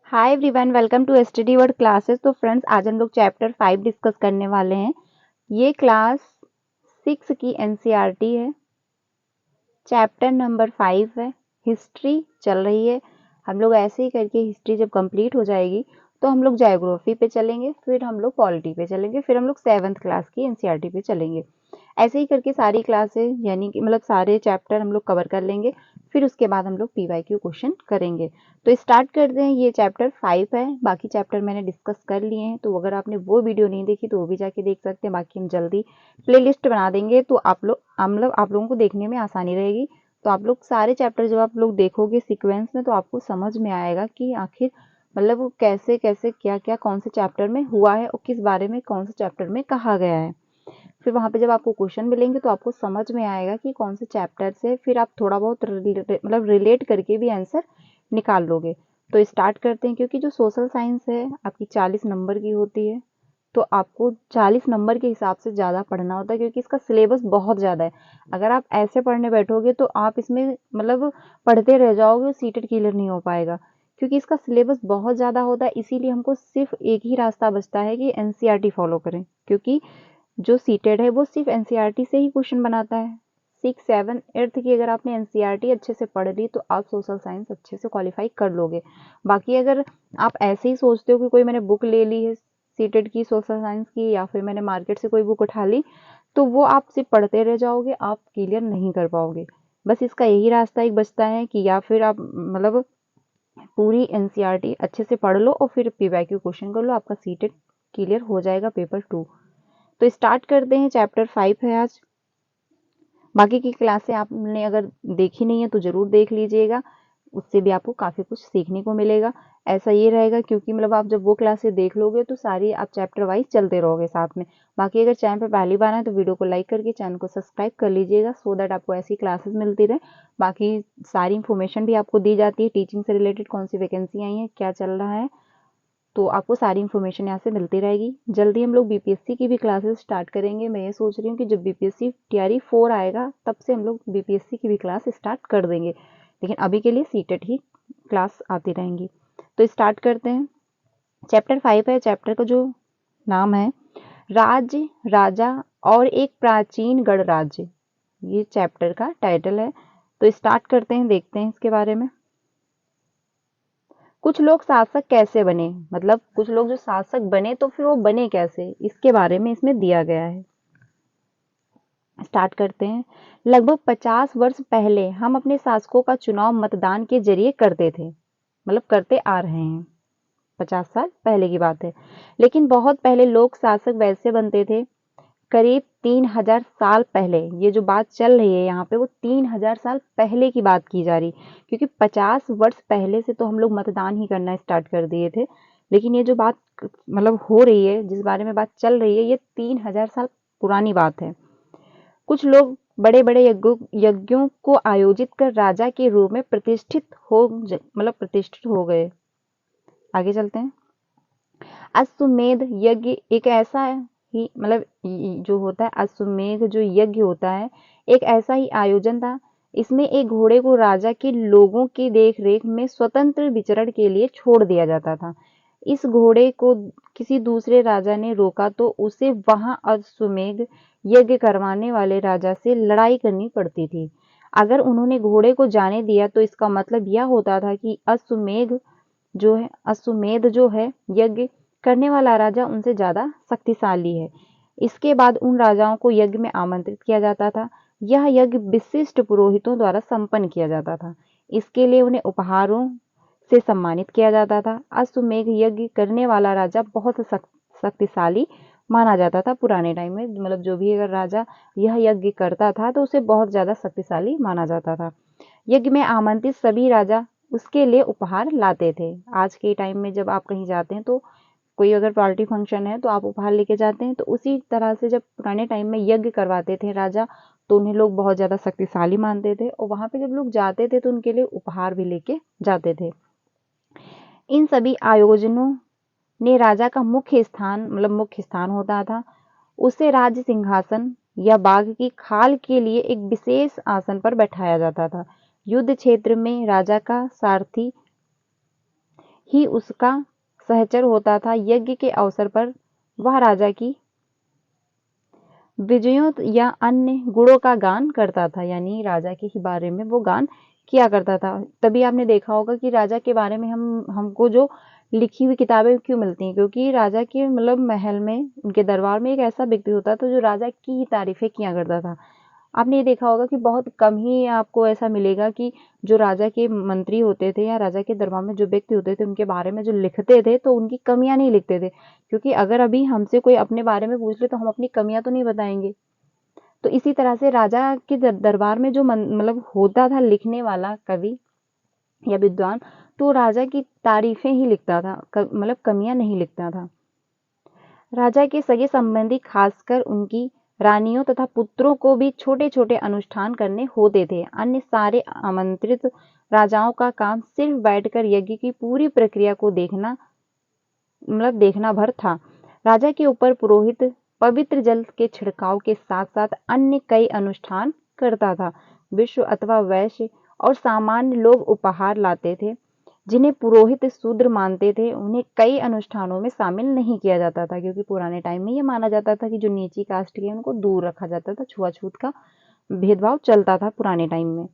Hi everyone, welcome to study word classes. तो friends, आज हम लोग चैप्टर 5 डिस्कस करने वाले हैं। ये क्लास 6 की एनसीईआरटी है। चैप्टर नंबर 5 है, हिस्ट्री चल रही है। हम लोग ऐसे ही करके हिस्ट्री जब कंप्लीट हो जाएगी तो हम लोग ज्योग्राफी पे चलेंगे, फिर हम लोग पॉलिटी पे चलेंगे, फिर हम लोग 7th क्लास की एनसीईआरटी पे चलेंगे। ऐसे ही करके सारी क्लासेस यानी कि मतलब सारे चैप्टर हम लोग कवर कर लेंगे। फिर उसके बाद हम लोग पीवाईक्यू क्वेश्चन करेंगे। तो स्टार्ट करते हैं। ये चैप्टर 5 है, बाकी चैप्टर मैंने डिस्कस कर लिए हैं, तो अगर आपने वो वीडियो नहीं देखी तो वो भी जाके देख सकते हैं। बाकी हम जल्दी प्लेलिस्ट बना देंगे तो आप लोगों को देखने में आसानी रहेगी। तो आप लोग सारे चैप्टर जब आप लोग देखोगे सीक्वेंस में तो आपको समझ में आएगा कि आखिर मतलब वो कैसे कैसे क्या क्या कौन से चैप्टर में हुआ है और किस बारे में कौन से चैप्टर में कहा गया है। फिर वहाँ पे जब आपको क्वेश्चन मिलेंगे तो आपको समझ में आएगा कि कौन से चैप्टर से फिर आप थोड़ा बहुत मतलब रिलेट करके भी आंसर निकाल लोगे। तो स्टार्ट करते हैं। क्योंकि जो सोशल साइंस है आपकी 40 नंबर की होती है, तो आपको 40 नंबर के हिसाब से ज़्यादा पढ़ना होता है, क्योंकि इसका सिलेबस बहुत ज़्यादा है। अगर आप ऐसे पढ़ने बैठोगे तो आप इसमें मतलब पढ़ते रह जाओगे, सीटेट क्लियर नहीं हो पाएगा। क्योंकि इसका सिलेबस बहुत ज़्यादा होता है, इसीलिए हमको सिर्फ एक ही रास्ता बचता है कि एनसीईआरटी फॉलो करें। क्योंकि जो सीटेड है वो सिर्फ एनसीईआरटी से ही क्वेश्चन बनाता है। 6, 7, 8 की अगर आपने एनसीईआरटी अच्छे से पढ़ ली तो आप सोशल साइंस अच्छे से क्वालिफाई कर लोगे। बाकी अगर आप ऐसे ही सोचते हो कि कोई मैंने बुक ले ली है सीटेड की सोशल साइंस की, या फिर मैंने मार्केट से कोई बुक उठा ली, तो वो आप सिर्फ पढ़ते रह जाओगे, आप क्लियर नहीं कर पाओगे। बस इसका यही रास्ता एक बचता है कि या फिर आप मतलब पूरी एनसीईआरटी अच्छे से पढ़ लो और फिर पीवाईक्यू क्वेश्चन कर लो, आपका सीटेड क्लियर हो जाएगा पेपर 2। तो स्टार्ट करते हैं। चैप्टर 5 है आज। बाकी की क्लासें आपने अगर देखी नहीं है तो ज़रूर देख लीजिएगा, उससे भी आपको काफ़ी कुछ सीखने को मिलेगा। ऐसा ये रहेगा क्योंकि मतलब आप जब वो क्लासें देख लोगे तो सारी आप चैप्टर वाइज चलते रहोगे साथ में। बाकी अगर चैनल पर पहली बार आए तो वीडियो को लाइक करके चैनल को सब्सक्राइब कर लीजिएगा, सो दैट आपको ऐसी क्लासेस मिलती रहे। बाकी सारी इन्फॉर्मेशन भी आपको दी जाती है, टीचिंग से रिलेटेड कौन सी वैकेंसी आई है, क्या चल रहा है, तो आपको सारी इन्फॉर्मेशन यहाँ से मिलती रहेगी। जल्दी हम लोग बीपीएससी की भी क्लासेस स्टार्ट करेंगे। मैं ये सोच रही हूँ कि जब बीपीएससी टीआरई 4 आएगा तब से हम लोग बीपीएससी की भी क्लास स्टार्ट कर देंगे, लेकिन अभी के लिए सीटेट ही क्लास आती रहेंगी। तो स्टार्ट करते हैं। चैप्टर 5 है। चैप्टर का जो नाम है राज्य, राजा और एक प्राचीन गणराज्य, ये चैप्टर का टाइटल है। तो स्टार्ट करते हैं, देखते हैं इसके बारे में। कुछ लोग शासक कैसे बने, मतलब कुछ लोग जो शासक बने तो फिर वो बने कैसे, इसके बारे में इसमें दिया गया है। स्टार्ट करते हैं। लगभग 50 वर्ष पहले हम अपने शासकों का चुनाव मतदान के जरिए करते थे, मतलब करते आ रहे हैं। 50 साल पहले की बात है। लेकिन बहुत पहले लोग शासक वैसे बनते थे। करीब 3000 साल पहले, ये जो बात चल रही है यहाँ पे वो 3000 साल पहले की बात की जा रही, क्योंकि 50 वर्ष पहले से तो हम लोग मतदान ही करना स्टार्ट कर दिए थे। लेकिन ये जो बात मतलब हो रही है, जिस बारे में बात चल रही है, ये 3000 साल पुरानी बात है। कुछ लोग बड़े बड़े यज्ञों को आयोजित कर राजा के रूप में प्रतिष्ठित हो गए। आगे चलते हैं। अश्वमेध यज्ञ एक ऐसा ही मतलब जो होता है, अश्वमेध जो यज्ञ होता है एक ऐसा ही आयोजन था। इसमें एक घोड़े को राजा के लोगों की देख रेख में स्वतंत्र विचरण के लिए छोड़ दिया जाता था। इस घोड़े को किसी दूसरे राजा ने रोका तो उसे वहां अश्वमेध यज्ञ करवाने वाले राजा से लड़ाई करनी पड़ती थी। अगर उन्होंने घोड़े को जाने दिया तो इसका मतलब यह होता था कि अश्वमेध जो है यज्ञ करने वाला राजा उनसे ज्यादा शक्तिशाली है। इसके बाद उन राजाओं को यज्ञ में आमंत्रित किया जाता था। यह यज्ञ विशिष्ट पुरोहितों द्वारा संपन्न किया जाता था। इसके लिए उन्हें उपहारों से सम्मानित किया जाता था। अश्वमेध यज्ञ करने वाला राजा बहुत शक्तिशाली माना जाता था पुराने टाइम में, मतलब जो भी अगर राजा यह यज्ञ करता था तो उसे बहुत ज्यादा शक्तिशाली माना जाता था। यज्ञ में आमंत्रित सभी राजा उसके लिए उपहार लाते थे। आज के टाइम में जब आप कहीं जाते हैं तो कोई अगर पार्टी फंक्शन है तो आप उपहार लेके जाते हैं, तो उसी तरह से जब पुराने टाइम में यज्ञ करवाते थे राजा तो उन्हें लोग बहुत ज्यादा शक्तिशाली मानते थे, और वहां पे जब लोग जाते थे तो उनके लिए उपहार भी लेके जाते थे। इन सभी आयोजनों ने राजा का मुख्य स्थान होता था। उसे राज सिंहासन या बाघ की खाल के लिए एक विशेष आसन पर बैठाया जाता था। युद्ध क्षेत्र में राजा का सारथी ही उसका सहचर होता था। यज्ञ के अवसर पर वह राजा की विजयों या अन्य गुणों का गान करता था, यानी राजा के ही बारे में वो गान किया करता था। तभी आपने देखा होगा कि राजा के बारे में हमको जो लिखी हुई किताबें क्यों मिलती हैं, क्योंकि राजा के मतलब महल में, उनके दरबार में एक ऐसा व्यक्ति होता था जो राजा की ही तारीफें किया करता था। आपने ये देखा होगा कि बहुत कम ही आपको ऐसा मिलेगा कि जो राजा के मंत्री होते थे या राजा के दरबार में जो व्यक्ति होते थे उनके बारे में जो लिखते थे तो उनकी कमियां नहीं लिखते थे, क्योंकि अगर अभी हमसे कोई अपने बारे में पूछ ले तो हम अपनी कमियां तो नहीं बताएंगे। तो इसी तरह से राजा के दरबार में जो मतलब होता था लिखने वाला कवि या विद्वान, तो राजा की तारीफें ही लिखता था, मतलब कमियां नहीं लिखता था। राजा के सगे संबंधी, खासकर उनकी रानियों तथा पुत्रों को भी छोटे छोटे अनुष्ठान करने होते थे। अन्य सारे आमंत्रित राजाओं का काम सिर्फ बैठकर यज्ञ की पूरी प्रक्रिया को देखना, मतलब देखना भर था। राजा के ऊपर पुरोहित पवित्र जल के छिड़काव के साथ साथ अन्य कई अनुष्ठान करता था। विश्व अथवा वैश्य और सामान्य लोग उपहार लाते थे, जिन्हें पुरोहित शूद्र मानते थे। उन्हें कई अनुष्ठानों में शामिल नहीं किया जाता था, क्योंकि पुराने टाइम में ये माना जाता था कि जो नीची कास्ट के उनको दूर रखा जाता था, छुआछूत का भेदभाव चलता था पुराने टाइम में,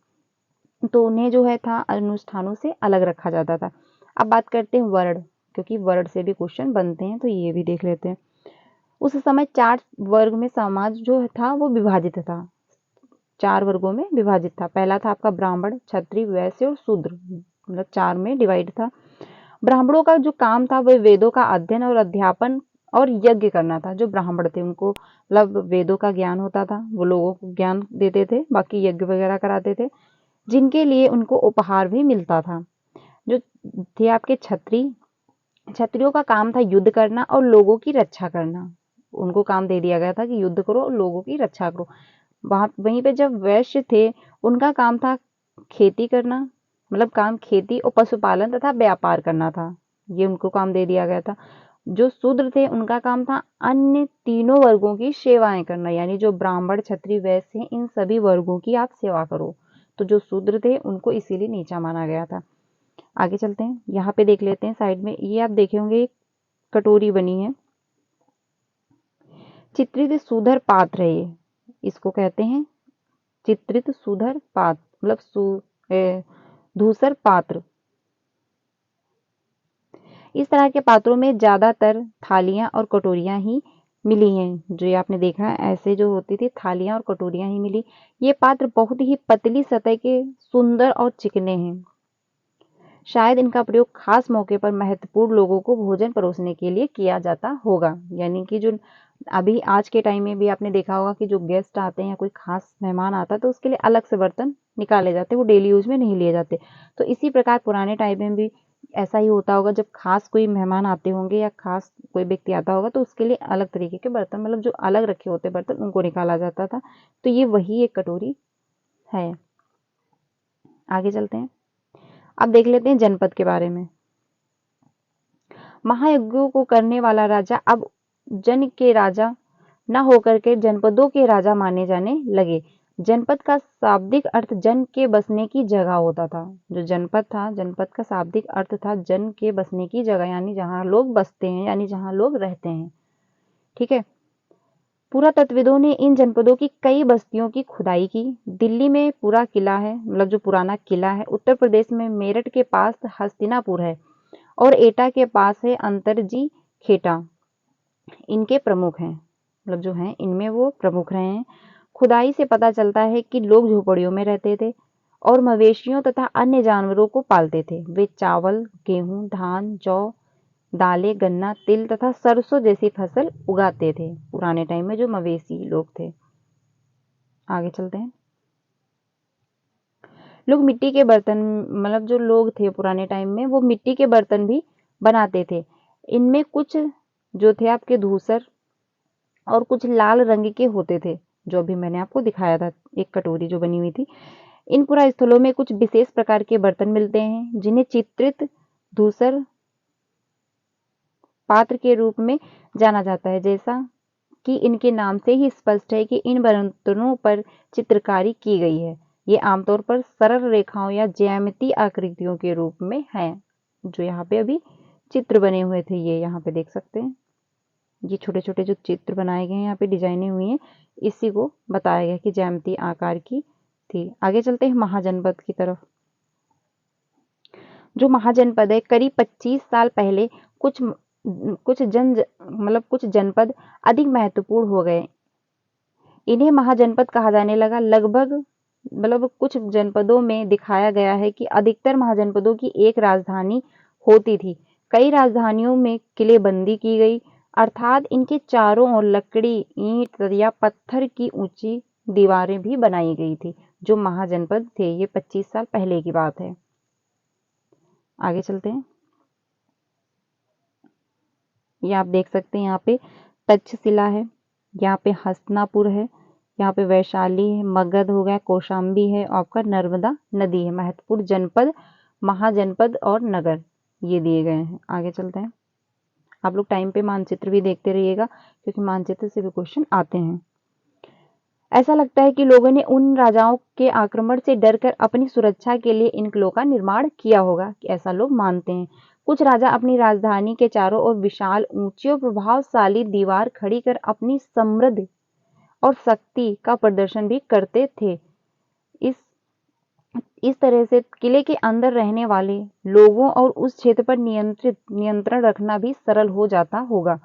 तो उन्हें जो है था अनुष्ठानों से अलग रखा जाता था। अब बात करते हैं वर्ण, क्योंकि वर्ण से भी क्वेश्चन बनते हैं, तो ये भी देख लेते हैं। उस समय 4 वर्ग में समाज जो था वो विभाजित था, 4 वर्गों में विभाजित था। पहला था आपका ब्राह्मण, क्षत्रिय, वैश्य और शूद्र, मतलब 4 में डिवाइड था। ब्राह्मणों का जो काम था वह वेदों का अध्ययन और अध्यापन और यज्ञ करना था। जो ब्राह्मण थे उनको मतलब वेदों का ज्ञान होता था, वो लोगों को ज्ञान देते थे, बाकी यज्ञ वगैरह कराते थे, जिनके लिए उनको उपहार भी मिलता था। जो थे आपके क्षत्रिय, क्षत्रियों का काम था युद्ध करना और लोगों की रक्षा करना। उनको काम दे दिया गया था कि युद्ध करो और लोगों की रक्षा करो। वहीं पे जब वैश्य थे, उनका काम था खेती करना, मतलब काम खेती और पशुपालन तथा व्यापार करना था, ये उनको काम दे दिया गया था। जो शूद्र थे उनका काम था अन्य तीनों वर्गों की सेवाएं करना, यानी जो ब्राह्मण, क्षत्रिय, वैश्य हैं, इन सभी वर्गों की आप सेवा करो। तो जो शूद्र थे उनको इसीलिए नीचा माना गया था। आगे चलते हैं, यहाँ पे देख लेते हैं साइड में, ये आप देखे होंगे एक कटोरी बनी है, चित्रित सुधर पात्र है ये, इसको कहते हैं चित्रित सुधर पात्र, मतलब धूसर पात्र। इस तरह के पात्रों में ज्यादातर थालियां और कटोरियां ही मिली हैं। जो ये आपने देखा है ऐसे जो होती थी थालियां और कटोरियां ही मिली। ये पात्र बहुत ही पतली सतह के, सुंदर और चिकने हैं। शायद इनका प्रयोग खास मौके पर महत्वपूर्ण लोगों को भोजन परोसने के लिए किया जाता होगा। यानी कि जो अभी आज के टाइम में भी आपने देखा होगा कि जो गेस्ट आते हैं या कोई खास मेहमान आता है तो उसके लिए अलग से बर्तन निकाले जाते, वो डेली यूज में नहीं लिए जाते। तो इसी प्रकार पुराने टाइम में भी ऐसा ही होता होगा, जब खास कोई मेहमान आते होंगे या खास कोई व्यक्ति आता होगा तो उसके लिए अलग तरीके के बर्तन, मतलब जो अलग रखे होते बर्तन, उनको निकाला जाता था। तो ये वही एक कटोरी है। आगे चलते हैं, अब देख लेते हैं जनपद के बारे में। महायज्ञों को करने वाला राजा अब जन के राजा न होकर के जनपदों के राजा माने जाने लगे। जनपद का शाब्दिक अर्थ जन के बसने की जगह होता था। जो जनपद था, जनपद का शाब्दिक अर्थ था जन के बसने की जगह, यानी जहां लोग बसते हैं, यानी जहां लोग रहते हैं। ठीक है। पुरातत्वविदों ने इन जनपदों की कई बस्तियों की खुदाई की। दिल्ली में पूरा किला है, मतलब जो पुराना किला है। उत्तर प्रदेश में मेरठ के पास हस्तिनापुर है और एटा के पास है अंतरजी खेटा। इनके प्रमुख हैं, मतलब जो हैं इनमें वो प्रमुख रहे हैं। खुदाई से पता चलता है कि लोग झोपड़ियों में रहते थे और मवेशियों तथा अन्य जानवरों को पालते थे। वे चावल, गेहूं, धान, जौ, दालें, गन्ना, तिल तथा सरसों जैसी फसल उगाते थे, पुराने टाइम में जो मवेशी लोग थे। आगे चलते हैं, लोग मिट्टी के बर्तन, मतलब जो लोग थे पुराने टाइम में वो मिट्टी के बर्तन भी बनाते थे। इनमें कुछ जो थे आपके धूसर और कुछ लाल रंग के होते थे, जो अभी मैंने आपको दिखाया था एक कटोरी जो बनी हुई थी। इन पुरा स्थलों में कुछ विशेष प्रकार के बर्तन मिलते हैं जिन्हें चित्रित धूसर पात्र के रूप में जाना जाता है। जैसा कि इनके नाम से ही स्पष्ट है कि इन बर्तनों पर चित्रकारी की गई है। ये आमतौर पर सरल रेखाओं या ज्यामितीय आकृतियों के रूप में हैं। जो यहाँ पे अभी चित्र बने हुए थे, ये यहाँ पे देख सकते हैं, ये छोटे छोटे जो चित्र बनाए गए हैं यहाँ पे डिजाइनें हुई हैं, इसी को बताया गया कि ज्यामितीय आकार की थी। आगे चलते हैं महाजनपद की तरफ। जो महाजनपद है, करीब 25 साल पहले कुछ कुछ जनपद अधिक महत्वपूर्ण हो गए, इन्हें महाजनपद कहा जाने लगा। लगभग कुछ जनपदों में दिखाया गया है कि अधिकतर महाजनपदों की एक राजधानी होती थी। कई राजधानियों में किलेबंदी की गई, अर्थात इनके चारों ओर लकड़ी, ईंट या पत्थर की ऊंची दीवारें भी बनाई गई थी। जो महाजनपद थे, ये 25 साल पहले की बात है। आगे चलते हैं। ये आप देख सकते हैं, यहाँ पे तक्षशिला है, यहाँ पे हस्तिनापुर है, यहाँ पे वैशाली है, मगध हो गया, कौशाम्बी है, आपका नर्मदा नदी है। महत्वपूर्ण जनपद, महाजनपद और नगर ये दिए गए हैं। आगे चलते हैं। आप लोग टाइम पे मानचित्र भी देखते रहिएगा, क्योंकि मानचित्र से भी क्वेश्चन आते हैं। ऐसा लगता है कि लोगों ने उन राजाओं के आक्रमण से डरकर अपनी सुरक्षा के लिए इन किलों का निर्माण किया होगा, ऐसा लोग मानते हैं। कुछ राजा अपनी राजधानी के चारों ओर विशाल, ऊंची और प्रभावशाली दीवार खड़ी कर अपनी समृद्धि और शक्ति का प्रदर्शन भी करते थे। इस तरह से किले के अंदर रहने वाले लोगों और उस क्षेत्र पर नियंत्रण रखना भी सरल हो जाता होगा।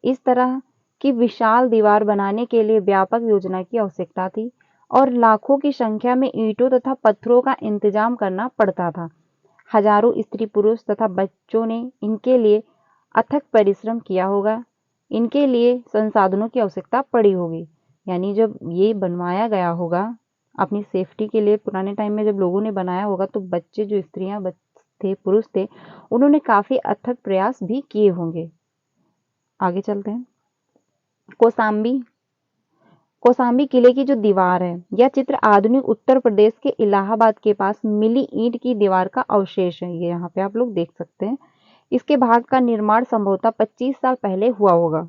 इस तरह की विशाल दीवार बनाने के लिए व्यापक योजना की आवश्यकता थी और लाखों की संख्या में ईंटों तथा पत्थरों का इंतजाम करना पड़ता था। हजारों स्त्री पुरुष तथा बच्चों ने इनके लिए अथक परिश्रम किया होगा। इनके लिए संसाधनों की आवश्यकता पड़ी होगी, यानी जब ये बनवाया गया होगा अपनी सेफ्टी के लिए, पुराने टाइम में जब लोगों ने बनाया होगा, तो बच्चे, जो स्त्रियां थे, पुरुष थे, उन्होंने काफी अथक प्रयास भी किए होंगे। आगे चलते हैं। कौशाम्बी किले की जो दीवार है, यह चित्र आधुनिक उत्तर प्रदेश के इलाहाबाद के पास मिली ईंट की दीवार का अवशेष है। ये यहाँ पे आप लोग देख सकते हैं। इसके भाग का निर्माण संभवतः 25 साल पहले हुआ होगा,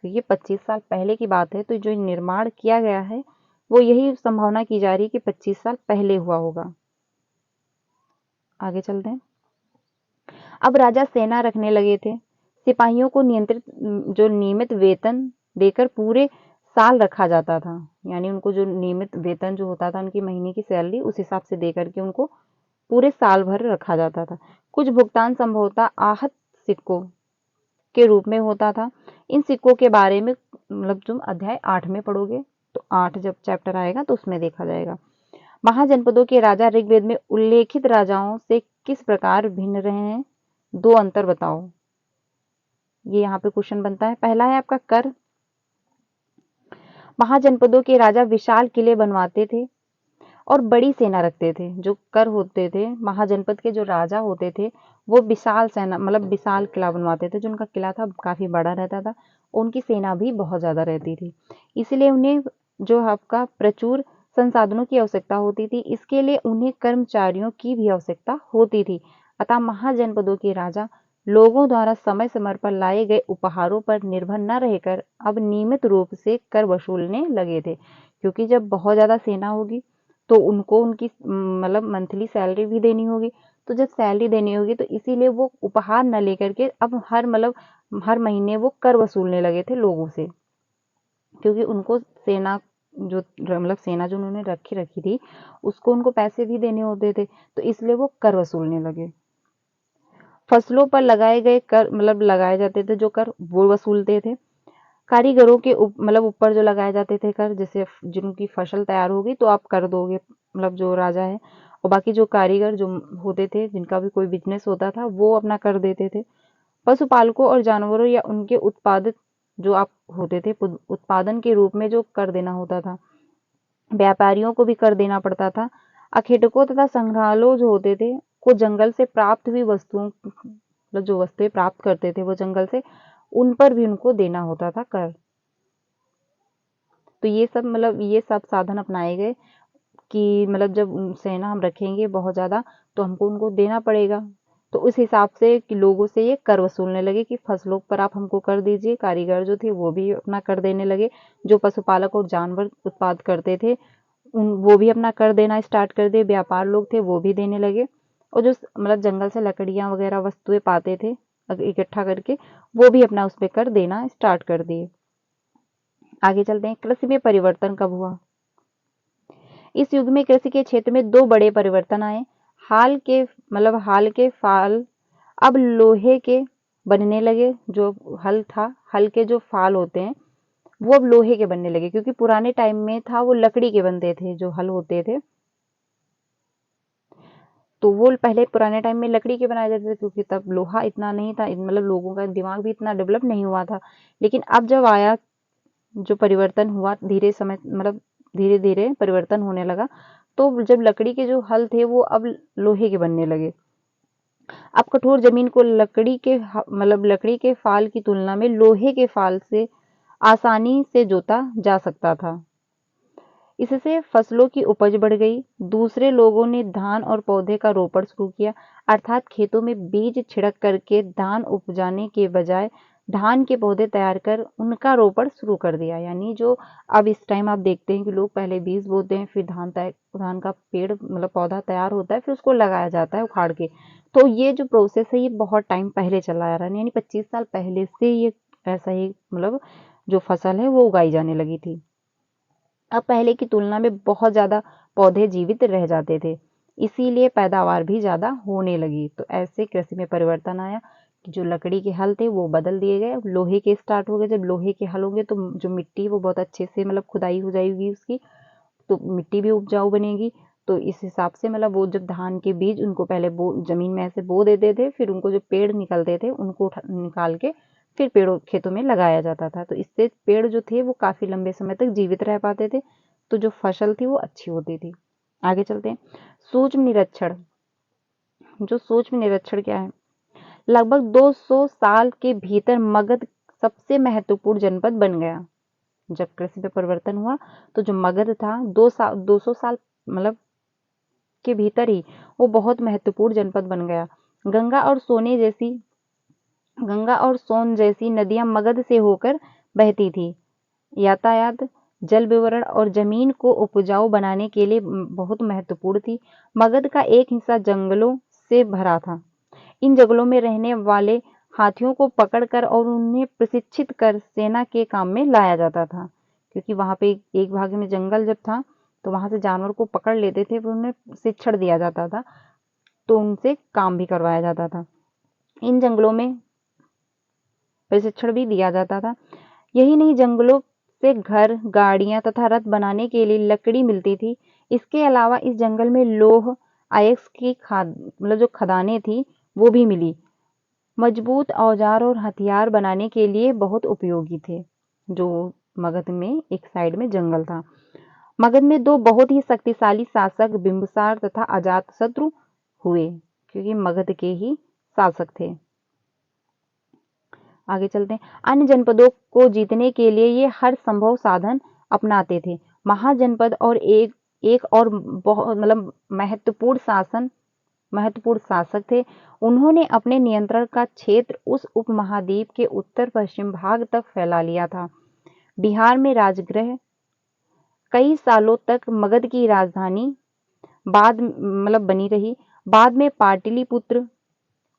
तो ये 25 साल पहले की बात है, तो जो निर्माण किया गया है वो यही संभावना की जा रही है कि 25 साल पहले हुआ होगा। आगे चलते हैं। अब राजा सेना रखने लगे थे। सिपाहियों को नियमित वेतन देकर पूरे साल रखा जाता था, यानी उनको जो नियमित वेतन जो होता था, उनकी महीने की सैलरी, उस हिसाब से दे करके उनको पूरे साल भर रखा जाता था। कुछ भुगतान संभवतः आहत सिक्कों के रूप में होता था। इन सिक्कों के बारे में तुम अध्याय 8 में पढ़ोगे, तो 8 जब चैप्टर आएगा तो उसमें देखा जाएगा। महाजनपदों के राजा ऋग्वेद में उल्लेखित राजाओं से किस प्रकार भिन्न रहे हैं? 2 अंतर बताओ। ये यहाँ पे क्वेश्चन बनता है। पहला है आपका कर। महाजनपदों के राजा विशाल किले बनवाते थे और बड़ी सेना रखते थे। जो कर होते थे, महाजनपद के जो राजा होते थे, वो विशाल सेना विशाल किला बनवाते थे। जो उनका किला था काफी बड़ा रहता था, उनकी सेना भी बहुत ज्यादा रहती थी, इसलिए उन्हें जो आपका प्रचुर संसाधनों की आवश्यकता होती थी। इसके लिए उन्हें कर्मचारियों की भी आवश्यकता होती थी। अतः महाजनपदों के राजा लोगों द्वारा समय समय पर लाए गए उपहारों पर निर्भर न रहकर अब नियमित रूप से कर वसूलने लगे थे, क्योंकि जब बहुत ज्यादा सेना होगी तो उनको उनकी मंथली सैलरी भी देनी होगी। तो जब सैलरी देनी होगी तो इसीलिए वो उपहार न लेकर के अब हर महीने वो कर वसूलने लगे थे लोगों से, क्योंकि उनको सेना जो उन्होंने रखी थी, उसको उनको पैसे भी देने होते थे, तो इसलिए वो कर वसूलने लगे। फसलों पर लगाए गए कर लगाए जाते थे जो कर, वो वसूलते थे। कारीगरों के ऊपर जो लगाए जाते थे कर, जैसे जिनकी फसल तैयार होगी तो आप कर दोगे, जो राजा है, और बाकी जो कारीगर जो होते थे, जिनका भी कोई बिजनेस होता था, वो अपना कर देते थे। पशुपालकों और जानवरों या उनके उत्पादित जो आप होते थे, उत्पादन के रूप में जो कर देना होता था। व्यापारियों को भी कर देना पड़ता था। अखेटकों तथा संग्रहालयों जो होते थे, को जंगल से प्राप्त हुई वस्तुओं, जो वस्तुएं प्राप्त करते थे वो जंगल से, उन पर भी उनको देना होता था कर। तो ये सब साधन अपनाए गए कि जब सेना हम रखेंगे बहुत ज्यादा, तो हमको उनको देना पड़ेगा। तो उस हिसाब से कि लोगों से ये कर वसूलने लगे कि फसलों पर आप हमको कर दीजिए। कारीगर जो थे वो भी अपना कर देने लगे। जो पशुपालक और जानवर उत्पाद करते थे, वो भी अपना कर देना स्टार्ट कर दिए। व्यापार लोग थे वो भी देने लगे। और जो मतलब जंगल से लकड़ियाँ वगैरह वस्तुएं पाते थे इकट्ठा करके, वो भी अपना उस पे कर देना स्टार्ट कर दिए। आगे चलते हैं, कृषि में परिवर्तन कब हुआ। इस युग में कृषि के क्षेत्र में दो बड़े परिवर्तन आए। हाल के फाल अब लोहे के बनने लगे। जो हल था, हल के जो फाल होते हैं वो अब लोहे के बनने लगे, क्योंकि पुराने टाइम में था वो लकड़ी के बनते थे जो हल होते थे। तो वो पहले पुराने टाइम में लकड़ी के बनाए जाते थे, क्योंकि तब लोहा इतना नहीं था, मतलब लोगों का दिमाग भी इतना डेवलप नहीं हुआ था। लेकिन अब जब आया, जो परिवर्तन हुआ, धीरे धीरे परिवर्तन होने लगा, तो जब लकड़ी के जो हल थे वो अब लोहे के बनने लगे। अब कठोर जमीन को लकड़ी के फाल की तुलना में लोहे के फाल से आसानी से जोता जा सकता था। इससे फसलों की उपज बढ़ गई। दूसरे लोगों ने धान और पौधे का रोपण शुरू किया, अर्थात खेतों में बीज छिड़क करके धान उपजाने के बजाय धान के पौधे तैयार कर उनका रोपण शुरू कर दिया। यानी जो अब इस टाइम आप देखते हैं कि लोग पहले बीज बोते हैं, फिर धान का पेड़ पौधा तैयार होता है, फिर उसको लगाया जाता है उखाड़ के। तो ये जो प्रोसेस है ये बहुत टाइम पहले चला आ रहा है, यानी 25 साल पहले से ये ऐसा ही जो फसल है वो उगाई जाने लगी थी। अब पहले की तुलना में बहुत ज़्यादा पौधे जीवित रह जाते थे, इसीलिए पैदावार भी ज़्यादा होने लगी। तो ऐसे कृषि में परिवर्तन आया कि जो लकड़ी के हल थे वो बदल दिए गए, लोहे के स्टार्ट हो गए। जब लोहे के हल होंगे तो जो मिट्टी वो बहुत अच्छे से खुदाई हो जाएगी उसकी, तो मिट्टी भी उपजाऊ बनेगी। तो इस हिसाब से वो जब धान के बीज उनको पहले जमीन में ऐसे बो देते थे, फिर उनको जो पेड़ निकलते थे उनको निकाल के फिर पेड़ों खेतों में लगाया जाता था। तो इससे पेड़ जो थे वो काफी लंबे समय तक जीवित रह पाते थे, तो जो फसल थी वो अच्छी होती थी। आगे चलते हैं, सूक्ष्म निरीक्षण। जो सूक्ष्म निरीक्षण क्या है, लगभग 200 साल के भीतर मगध सबसे महत्वपूर्ण जनपद बन गया। जब कृषि में परिवर्तन हुआ तो जो मगध था 200 साल के भीतर ही वो बहुत महत्वपूर्ण जनपद बन गया। गंगा और सोन जैसी नदियां मगध से होकर बहती थी। यातायात, जल विवरण और जमीन को उपजाऊ बनाने के लिए बहुत महत्वपूर्ण थी। मगध का एक हिस्सा जंगलों से भरा था। इन जंगलों में रहने वाले हाथियों को पकड़कर और उन्हें प्रशिक्षित कर सेना के काम में लाया जाता था, क्योंकि वहां पे एक भाग में जंगल जब था तो वहां से जानवर को पकड़ लेते थे, फिर उन्हें शिक्षण दिया जाता था, तो उनसे काम भी करवाया जाता था। इन जंगलों में प्रशिक्षण भी दिया जाता था। यही नहीं, जंगलों से घर, गाड़ियां तथा रथ बनाने के लिए लकड़ी मिलती थी। इसके अलावा इस जंगल में लौह अयस्क की जो खदानें थी वो भी मिली। मजबूत औजार और हथियार बनाने के लिए बहुत उपयोगी थे। जो मगध में एक साइड में जंगल था। मगध में दो बहुत ही शक्तिशाली शासक बिंबिसार तथा अजातशत्रु हुए, क्योंकि मगध के ही शासक थे। आगे चलते हैं, अन्य जनपदों को जीतने के लिए ये हर संभव साधन अपनाते थे। महाजनपद और एक और बहुत महत्वपूर्ण शासक थे। उन्होंने अपने नियंत्रण का क्षेत्र उस उपमहाद्वीप के उत्तर पश्चिम भाग तक फैला लिया था। बिहार में राजगृह कई सालों तक मगध की राजधानी बनी रही। बाद में पाटलिपुत्र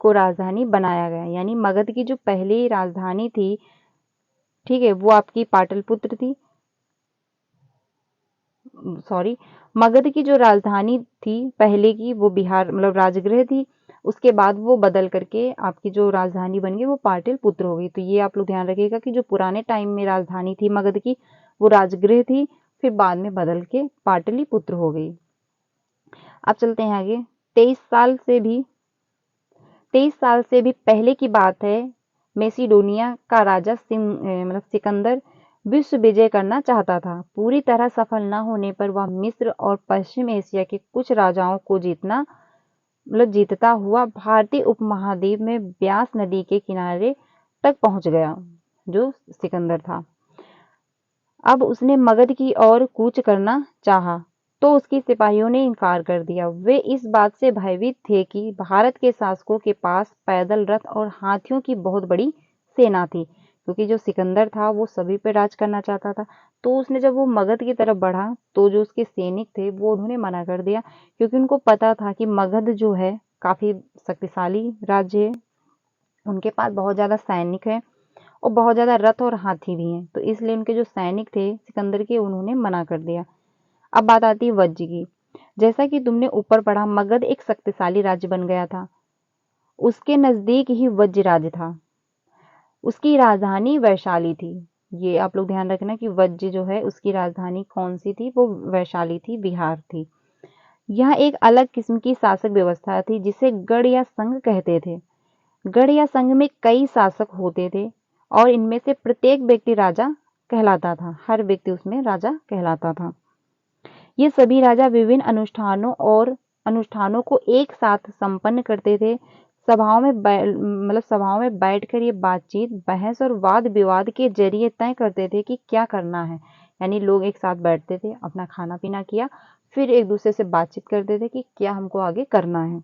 को राजधानी बनाया गया। यानी मगध की जो पहली राजधानी थी, ठीक है, वो आपकी पाटलिपुत्र थी। मगध की जो राजधानी थी पहले की वो बिहार राजगृह थी। उसके बाद वो बदल करके आपकी जो राजधानी बन गई वो पाटलिपुत्र हो गई। तो ये आप लोग ध्यान रखिएगा कि जो पुराने टाइम में राजधानी थी मगध की वो राजगृह थी, फिर बाद में बदल के पाटलिपुत्र हो गई। अब चलते हैं आगे। 23 साल से भी पहले की बात है, मैसिडोनिया का राजा सिकंदर विश्व विजय करना चाहता था। पूरी तरह सफल न होने पर वह मिस्र और पश्चिम एशिया के कुछ राजाओं को जीतता हुआ भारतीय उपमहाद्वीप में ब्यास नदी के किनारे तक पहुंच गया, जो सिकंदर था। अब उसने मगध की ओर कूच करना चाहा, तो उसके सिपाहियों ने इनकार कर दिया। वे इस बात से भयभीत थे कि भारत के शासकों के पास पैदल रथ और हाथियों की बहुत बड़ी सेना थी, क्योंकि जो सिकंदर था वो सभी पे राज करना चाहता था। तो उसने जब वो मगध की तरफ बढ़ा तो जो उसके सैनिक थे वो उन्होंने मना कर दिया, क्योंकि उनको पता था कि मगध जो है काफ़ी शक्तिशाली राज्य है, उनके पास बहुत ज़्यादा सैनिक है और बहुत ज़्यादा रथ और हाथी भी हैं, तो इसलिए उनके जो सैनिक थे सिकंदर के, उन्होंने मना कर दिया। अब बात आती है वज्र की। जैसा कि तुमने ऊपर पढ़ा, मगध एक शक्तिशाली राज्य बन गया था। उसके नज़दीक ही वज्र राज्य था। उसकी राजधानी वैशाली थी। ये आप लोग ध्यान रखना कि वज्र जो है उसकी राजधानी कौन सी थी, वो वैशाली थी, बिहार थी। यह एक अलग किस्म की शासक व्यवस्था थी जिसे गढ़ या संघ कहते थे। गढ़ या संघ में कई शासक होते थे और इनमें से प्रत्येक व्यक्ति राजा कहलाता था। हर व्यक्ति उसमें राजा कहलाता था। ये सभी राजा विभिन्न अनुष्ठानों को एक साथ संपन्न करते थे। सभाओं में बैठकर ये बातचीत, बहस और वाद विवाद के जरिए तय करते थे कि क्या करना है। यानी लोग एक साथ बैठते थे, अपना खाना पीना किया, फिर एक दूसरे से बातचीत करते थे कि क्या हमको आगे करना है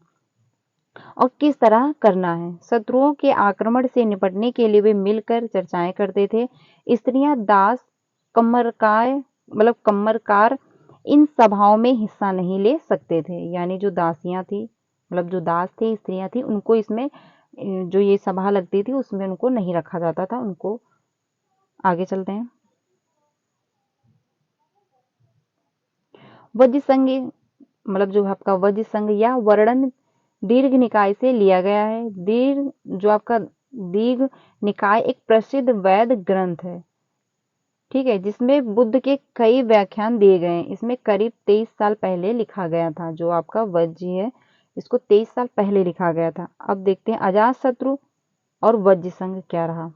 और किस तरह करना है। शत्रुओं के आक्रमण से निपटने के लिए वे मिलकर चर्चाएं करते थे। स्त्रियां, दास, कम्मरकार इन सभाओं में हिस्सा नहीं ले सकते थे। यानी जो दासियां थी, जो दास थे, स्त्रियां थी, उनको इसमें जो ये सभा लगती थी उसमें उनको नहीं रखा जाता था। उनको आगे चलते हैं। वज्र संघ जो आपका वज्र संघ या वर्णन दीर्घ निकाय से लिया गया है। दीर्घ निकाय एक प्रसिद्ध वैद ग्रंथ है, ठीक है, जिसमें बुद्ध के कई व्याख्यान दिए गए हैं। इसमें करीब 23 साल पहले लिखा गया था। जो आपका वज्र है इसको 23 साल पहले लिखा गया था। अब देखते हैं अजातशत्रु और वज्र संघ क्या रहा।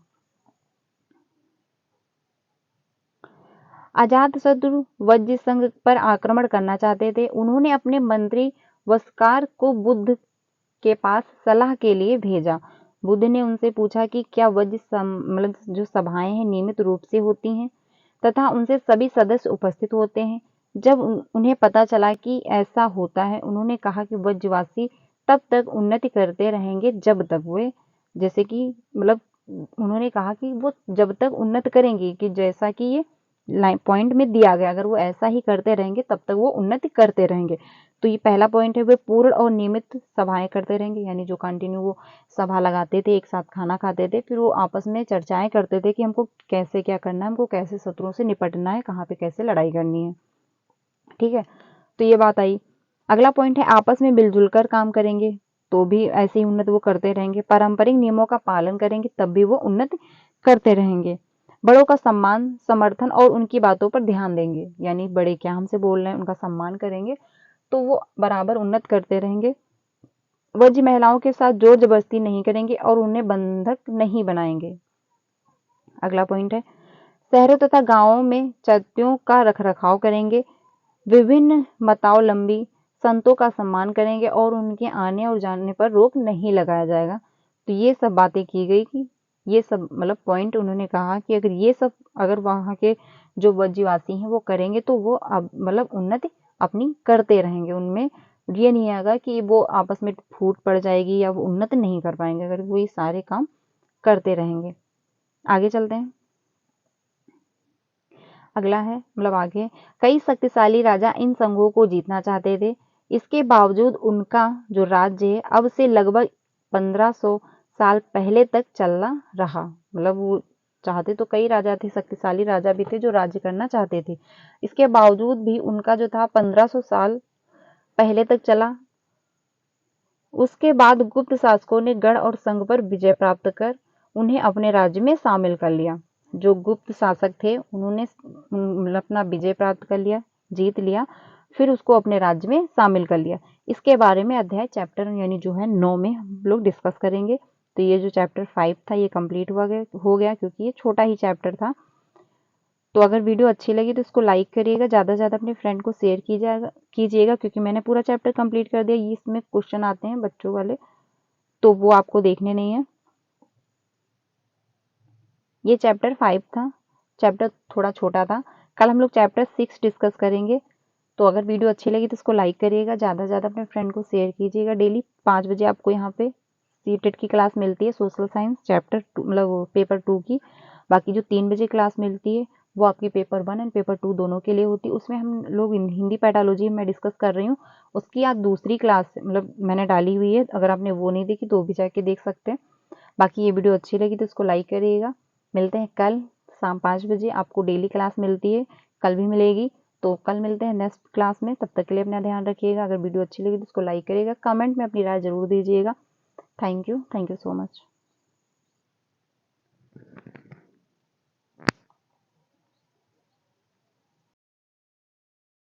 अजातशत्रु वज्र संघ पर आक्रमण करना चाहते थे। उन्होंने अपने मंत्री वस्कार को बुद्ध के पास सलाह के लिए भेजा। बुद्ध ने उनसे पूछा कि क्या जो सभाएं हैं नियमित रूप से होती हैं तथा उनसे सभी सदस्य उपस्थित होते हैं। जब उन्हें पता चला कि ऐसा होता है, उन्होंने कहा कि वज्रवासी तब तक उन्नति करते रहेंगे जब तक वे जैसे कि उन्होंने कहा कि वो जब तक उन्नत करेंगे कि जैसा कि ये पॉइंट में दिया गया, अगर वो ऐसा ही करते रहेंगे तब तक वो उन्नति करते रहेंगे। तो ये पहला पॉइंट है, वे पूर्ण और नियमित सभाएं करते रहेंगे। यानी जो कंटिन्यू वो सभा लगाते थे, एक साथ खाना खाते थे, फिर वो आपस में चर्चाएं करते थे कि हमको कैसे क्या करना है, हमको कैसे शत्रुओं से निपटना है, कहाँ पे कैसे लड़ाई करनी है। ठीक है, तो ये बात आई। अगला पॉइंट है आपस में मिलजुल कर काम करेंगे तो भी ऐसे ही उन्नत वो करते रहेंगे। पारंपरिक नियमों का पालन करेंगे तब भी वो उन्नत करते रहेंगे। बड़ों का सम्मान, समर्थन और उनकी बातों पर ध्यान देंगे। यानी बड़े क्या हमसे बोल रहे हैं, उनका सम्मान करेंगे तो वो बराबर उन्नत करते रहेंगे। वज्र महिलाओं के साथ जोर जबरदस्ती नहीं करेंगे और उन्हें बंधक नहीं बनाएंगे। अगला पॉइंट है शहरों तथा गांवों में चर्चों का रखरखाव करेंगे। विभिन्न मतावलंबी संतों का सम्मान करेंगे और उनके आने और जाने पर रोक नहीं लगाया जाएगा। तो ये सब बातें की गई कि ये सब पॉइंट उन्होंने कहा कि अगर वहाँ के जो वज्रवासी हैं वो करेंगे तो वो उन्नति अपनी करते रहेंगे। उनमें ये नहीं आएगा कि वो आपस में फूट पड़ जाएगी या वो उन्नत नहीं कर पाएंगे अगर वो ये सारे काम करते रहेंगे। आगे चलते हैं। अगला है आगे कई शक्तिशाली राजा इन संघों को जीतना चाहते थे। इसके बावजूद उनका जो राज्य है अब से लगभग 1500 साल पहले तक चलना रहा। वो चाहते तो कई राजा थे, शक्तिशाली राजा भी थे जो राज्य करना चाहते थे। इसके बावजूद भी उनका जो था 1500 साल पहले तक चला। उसके बाद गुप्त शासकों ने गढ़ और संघ पर विजय प्राप्त कर उन्हें अपने राज्य में शामिल कर लिया। जो गुप्त शासक थे उन्होंने अपना विजय प्राप्त कर लिया, जीत लिया, फिर उसको अपने राज्य में शामिल कर लिया। इसके बारे में अध्याय चैप्टर यानी जो है 9 में हम लोग डिस्कस करेंगे। तो ये जो चैप्टर 5 था ये कंप्लीट हो गया क्योंकि ये छोटा ही चैप्टर था। तो अगर वीडियो अच्छी लगी तो इसको लाइक करिएगा, ज़्यादा से ज़्यादा अपने फ्रेंड को शेयर कीजिएगा क्योंकि मैंने पूरा चैप्टर कंप्लीट कर दिया। इसमें क्वेश्चन आते हैं बच्चों वाले तो वो आपको देखने नहीं है। ये चैप्टर 5 था, चैप्टर थोड़ा छोटा था। कल हम लोग चैप्टर 6 डिस्कस करेंगे। तो अगर वीडियो अच्छी लगी तो इसको लाइक करिएगा, ज़्यादा से ज़्यादा अपने फ्रेंड को शेयर कीजिएगा। डेली 5 बजे आपको यहाँ पे सीटेट की क्लास मिलती है, सोशल साइंस चैप्टर पेपर 2 की। बाकी जो 3 बजे क्लास मिलती है वो आपकी पेपर 1 एंड पेपर 2 दोनों के लिए होती है। उसमें हम लोग हिंदी पैथोलॉजी में डिस्कस कर रही हूँ, उसकी आप दूसरी क्लास मतलब मैंने डाली हुई है, अगर आपने वो नहीं देखी तो भी जाके देख सकते हैं। बाकी ये वीडियो अच्छी लगी तो इसको लाइक करिएगा। मिलते हैं कल शाम 5 बजे, आपको डेली क्लास मिलती है, कल भी मिलेगी। तो कल मिलते हैं नेक्स्ट क्लास में, तब तक के लिए अपना ध्यान रखिएगा। अगर वीडियो अच्छी लगी तो इसको लाइक करिएगा, कमेंट में अपनी राय जरूर दीजिएगा। Thank you so much.